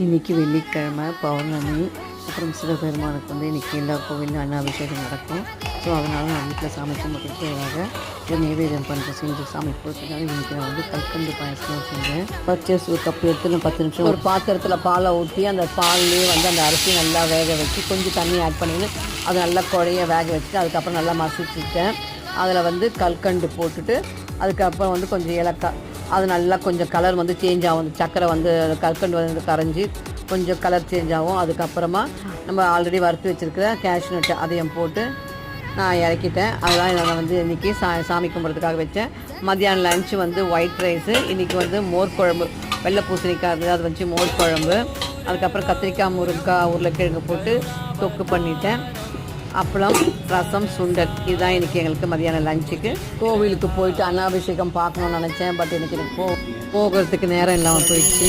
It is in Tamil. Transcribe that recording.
இன்றைக்கி வெள்ளிக்கிழமை பௌர்ணமி. அப்புறம் சிவபெருமானுக்கு வந்து இன்றைக்கி எல்லா கோவிலும் அன்னாபிஷேகம் நடக்கும். ஸோ அதனால் நான் வீட்டில் சாமி கும்பிட்டுக்காக ஒரு நைவேத்தியம் பண்ணுற செஞ்சு சாமி கொடுத்துருக்காங்க. இன்றைக்கி நான் வந்து கல்கண்டு பாயசம் செஞ்சேன். பர்ச்சேஸ் ஒரு கப்பு எடுத்து நான் 10 நிமிஷம் ஒரு பாத்திரத்தில் பாலை ஊற்றி அந்த பால்லேயே வந்து அந்த அரிசி நல்லா வேக வச்சு கொஞ்சம் தண்ணி ஆட் பண்ணிட்டு அதை நல்லா குழைய வேக வச்சுட்டு அதுக்கப்புறம் நல்லா மசிச்சுட்டேன். அதில் வந்து கல்கண்டு போட்டுட்டு அதுக்கப்புறம் வந்து கொஞ்சம் ஏலக்காய், அது நல்லா கொஞ்சம் கலர் வந்து சேஞ்ச் ஆகும். அந்த சக்கரை வந்து கல்கண்டு வந்து கரைஞ்சி கொஞ்சம் கலர் சேஞ்ச் ஆகும். அதுக்கப்புறமா நம்ம ஆல்ரெடி வறுத்து வச்சுருக்கிற கேஷ்யூ நட்டு அதையும் போட்டு நான் இறக்கிட்டேன். அதெல்லாம் நான் வந்து இன்றைக்கி சாமி கும்பிட்றதுக்காக வச்சேன். மத்தியானம் லஞ்சு வந்து ஒயிட் ரைஸு, இன்றைக்கி வந்து மோர் குழம்பு, வெள்ளை பூசணிக்காய் இருந்தது அதை வச்சு மோர் குழம்பு, அதுக்கப்புறம் கத்திரிக்காய் முருங்காய் உருளைக்கிழங்கு போட்டு தொக்கு பண்ணிட்டேன். அப்பளம், ரசம், சுண்டல், இதுதான் இன்றைக்கி எங்களுக்கு மதியானம் லஞ்சுக்கு. கோவிலுக்கு போயிட்டு அன்னாபிஷேகம் பார்க்கணுன்னு நினச்சேன். பட் எனக்கு போகிறதுக்கு நேரம் இல்லாமல் போயிடுச்சு.